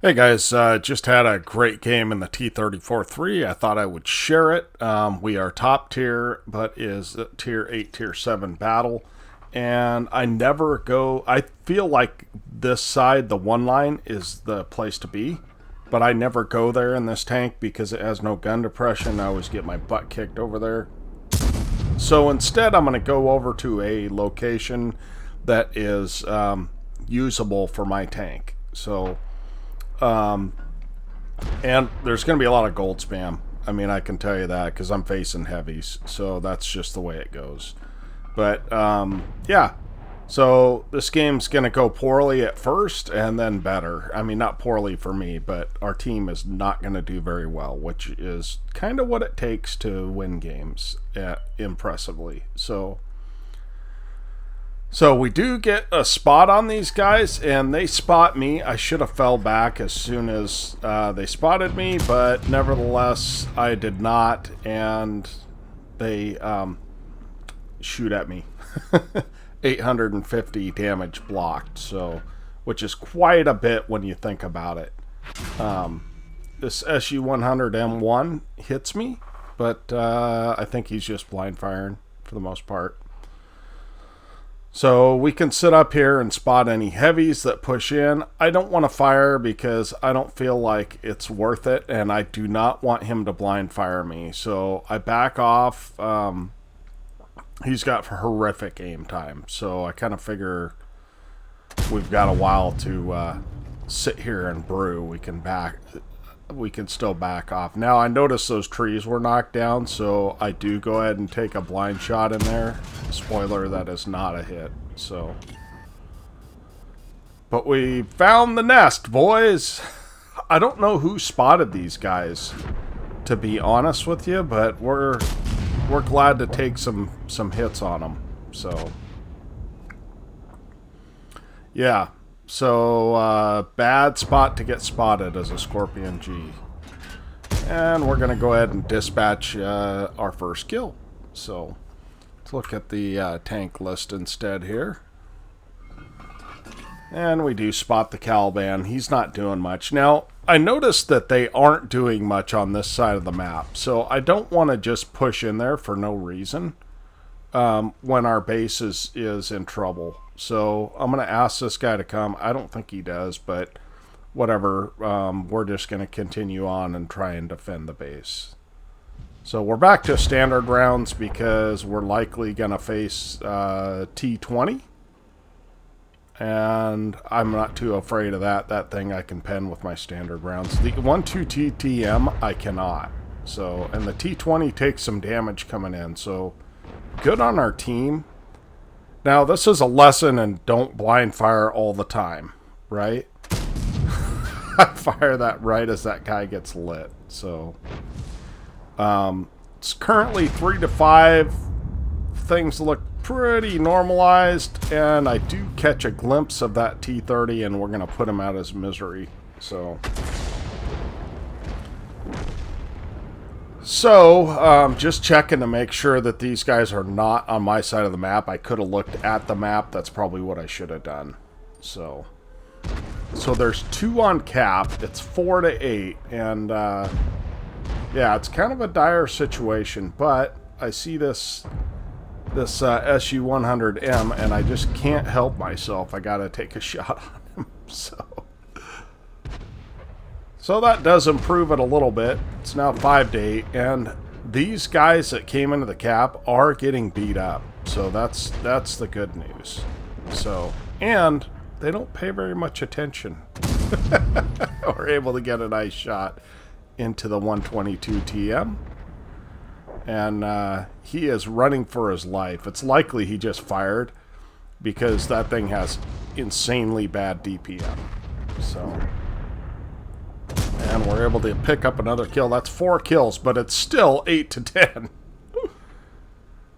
Hey guys, just had a great game in the T-34-3. I thought I would share it. We are top tier, but is tier 8, tier 7 battle. And I feel like this side, the one line, is the place to be. But I never go there in this tank because it has no gun depression. I always get my butt kicked over there. So instead, I'm going to go over to a location that is usable for my tank. So... and there's going to be a lot of gold spam. I mean, I can tell you that because I'm facing heavies. So that's just the way it goes. But, yeah. So this game's going to go poorly at first and then better. I mean, not poorly for me, but our team is not going to do very well, which is kind of what it takes to win games impressively. So we do get a spot on these guys, and they spot me. I should have fell back as soon as they spotted me, but nevertheless, I did not, and they shoot at me. 850 damage blocked, so which is quite a bit when you think about it. This SU-100M1 hits me, but I think he's just blind firing for the most part. So we can sit up here and spot any heavies that push in. I don't want to fire because I don't feel like it's worth it, and I do not want him to blind fire me. So I back off. He's got horrific aim time, so I kind of figure we've got a while to sit here and brew. We can still back off. Now I noticed those trees were knocked down, so I do go ahead and take a blind shot in there. Spoiler, that is not a hit. So, but we found the nest, boys. I don't know who spotted these guys, to be honest with you, but we're glad to take some hits on them. So, yeah. So, bad spot to get spotted as a Scorpion G. And we're going to go ahead and dispatch our first kill. So, let's look at the tank list instead here. And we do spot the Caliban. He's not doing much. Now, I noticed that they aren't doing much on this side of the map. So, I don't want to just push in there for no reason when our base is in trouble. So I'm going to ask this guy to come. I don't think he does, but whatever. We're just going to continue on and try and defend the base. So we're back to standard rounds because we're likely going to face T20. And I'm not too afraid of that. That thing I can pen with my standard rounds. The 1-2 TTM, I cannot. So, and the T20 takes some damage coming in. So good on our team. Now, this is a lesson in don't blind fire all the time, right? I fire that right as that guy gets lit. So, it's currently 3 to 5. Things look pretty normalized, and I do catch a glimpse of that T-30, and we're going to put him out of his misery. So, just checking to make sure that these guys are not on my side of the map. I could have looked at the map. That's probably what I should have done. So there's 2 on cap. It's 4 to 8. And, yeah, it's kind of a dire situation. But I see this SU-100M, and I just can't help myself. I got to take a shot on him. So that does improve it a little bit. It's now 5 to 8, and these guys that came into the cap are getting beat up. So that's the good news. So, and they don't pay very much attention. We're able to get a nice shot into the 122 TM. And he is running for his life. It's likely he just fired because that thing has insanely bad DPM. So... and we're able to pick up another kill. That's 4 kills, but it's still 8 to 10.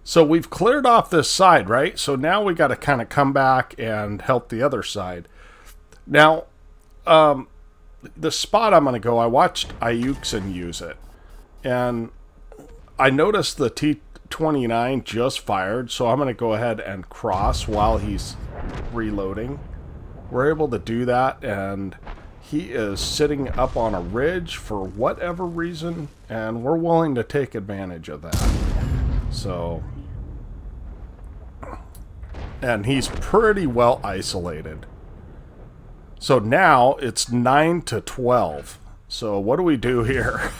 So we've cleared off this side, right? So now we got to kind of come back and help the other side. Now, the spot I'm going to go, I watched Ayukson use it. And I noticed the T-29 just fired, so I'm going to go ahead and cross while he's reloading. We're able to do that, and he is sitting up on a ridge for whatever reason, and we're willing to take advantage of that. So, and he's pretty well isolated. So now it's 9-12. So what do we do here?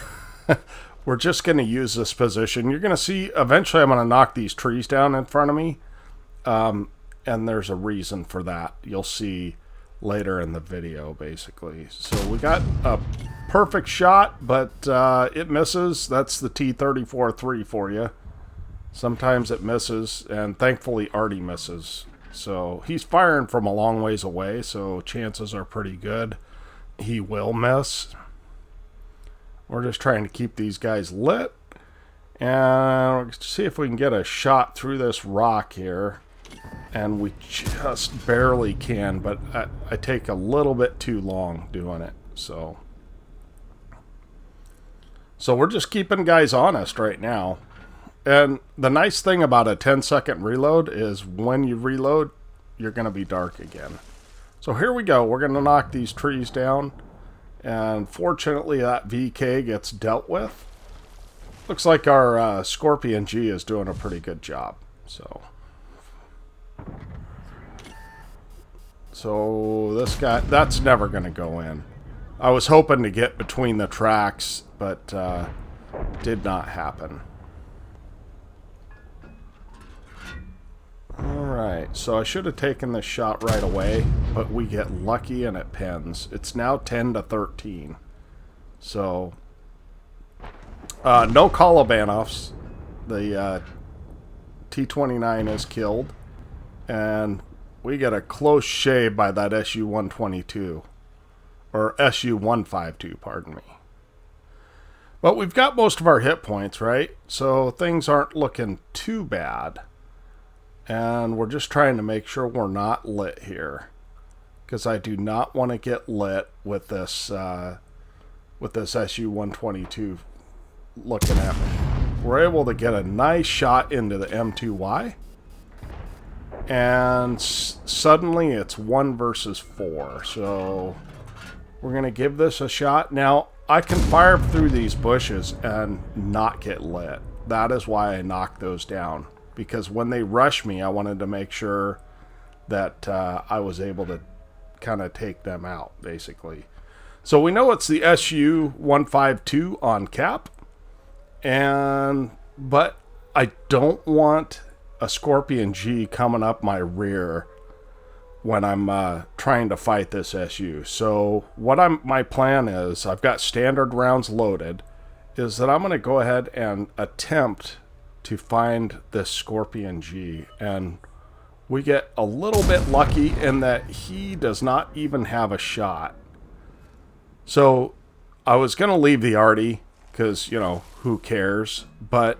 We're just going to use this position. You're going to see eventually I'm going to knock these trees down in front of me. And there's a reason for that. You'll see later in the video, basically. So we got a perfect shot, but it misses. That's the T-34-3 for you. Sometimes it misses, and thankfully Artie misses. So he's firing from a long ways away, so chances are pretty good he will miss. We're just trying to keep these guys lit. And see if we can get a shot through this rock here. And we just barely can, but I take a little bit too long doing it. So we're just keeping guys honest right now. And the nice thing about a 10-second reload is when you reload, you're going to be dark again. So here we go. We're going to knock these trees down. And fortunately, that VK gets dealt with. Looks like our Scorpion G is doing a pretty good job. So this guy, that's never going to go in. I was hoping to get between the tracks, but did not happen. Alright, so I should have taken this shot right away, but we get lucky and it pins. It's now 10-13. So, no Kolobanoffs. The T-29 is killed. And we get a close shave by that SU-122. Or SU-152, pardon me. But we've got most of our hit points, right? So things aren't looking too bad. And we're just trying to make sure we're not lit here. Because I do not want to get lit with this SU-122 looking at me. We're able to get a nice shot into the M2Y. And suddenly it's 1 versus 4. So we're going to give this a shot. Now, I can fire through these bushes and not get lit. That is why I knocked those down. Because when they rushed me, I wanted to make sure that I was able to kind of take them out, basically. So we know it's the SU-152 on cap. But I don't want a Scorpion G coming up my rear when I'm trying to fight this SU. So what my plan is, I've got standard rounds loaded, is that I'm going to go ahead and attempt to find this Scorpion G. And we get a little bit lucky in that he does not even have a shot. So I was going to leave the Artie because, you know, who cares? But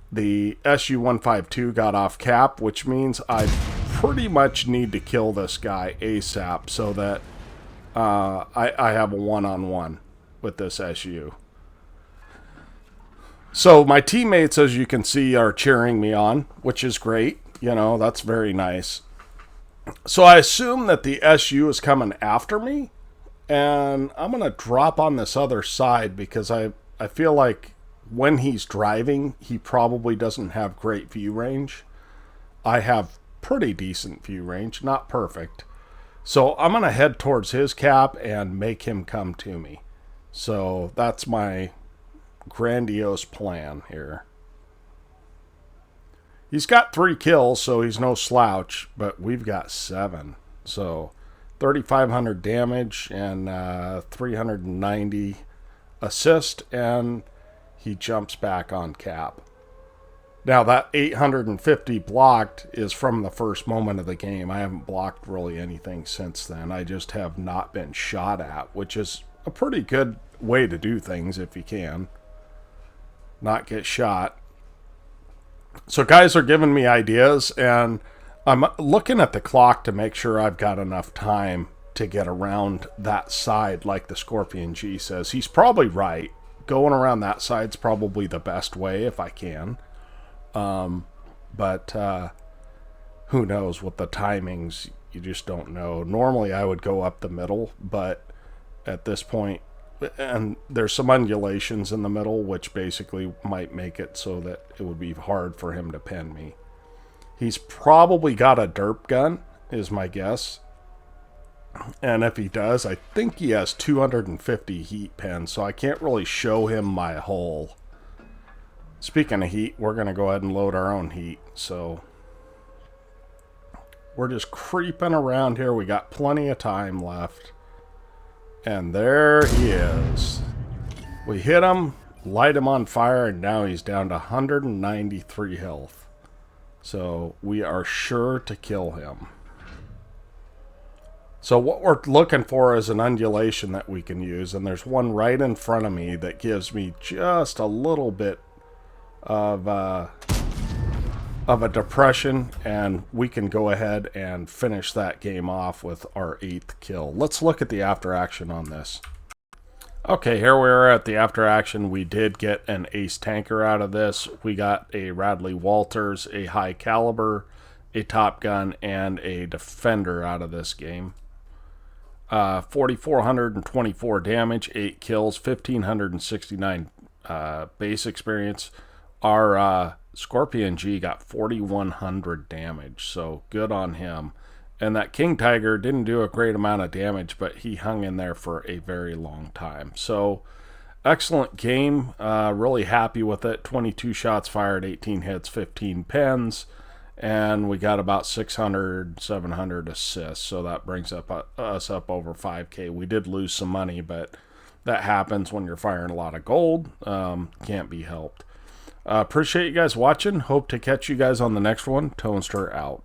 the SU-152 got off cap, which means I pretty much need to kill this guy ASAP so that I have a one-on-one with this SU. So my teammates, as you can see, are cheering me on, which is great. You know, that's very nice. So I assume that the SU is coming after me, and I'm going to drop on this other side because I feel like when he's driving, he probably doesn't have great view range. I have pretty decent view range, not perfect. So I'm going to head towards his cap and make him come to me. So that's my grandiose plan here. He's got 3 kills, so he's no slouch, but we've got 7. So 3,500 damage and 390 assist, and he jumps back on cap. Now that 850 blocked is from the first moment of the game. I haven't blocked really anything since then. I just have not been shot at, which is a pretty good way to do things if you can. Not get shot. So guys are giving me ideas, and I'm looking at the clock to make sure I've got enough time to get around that side like the Scorpion G says. He's probably right. Going around that side's probably the best way if I can. But who knows with the timings, you just don't know. Normally I would go up the middle, but at this point. And there's some undulations in the middle, which basically might make it so that it would be hard for him to pin me. He's probably got a derp gun, is my guess. And if he does, I think he has 250 heat pins, so I can't really show him my hull. Speaking of heat, we're going to go ahead and load our own heat. So we're just creeping around here. We got plenty of time left. And there he is. We hit him, light him on fire, and now he's down to 193 health. So we are sure to kill him. So what we're looking for is an undulation that we can use, and there's one right in front of me that gives me just a little bit of a depression, and we can go ahead and finish that game off with our 8th kill. Let's look at the after action on this. Okay, here we are at the after action. We did get an ace tanker out of this. We got a Radley Walters, a high caliber, a top gun, and a defender out of this game. 4,424 damage, 8 kills, 1,569 base experience. Our Scorpion G got 4,100 damage, so good on him. And that King Tiger didn't do a great amount of damage, but he hung in there for a very long time. So excellent game, really happy with it. 22 shots fired, 18 hits, 15 pins. And we got about 600, 700 assists, so that brings us up over 5K. We did lose some money, but that happens when you're firing a lot of gold. Can't be helped. Appreciate you guys watching. Hope to catch you guys on the next one. Toaster out.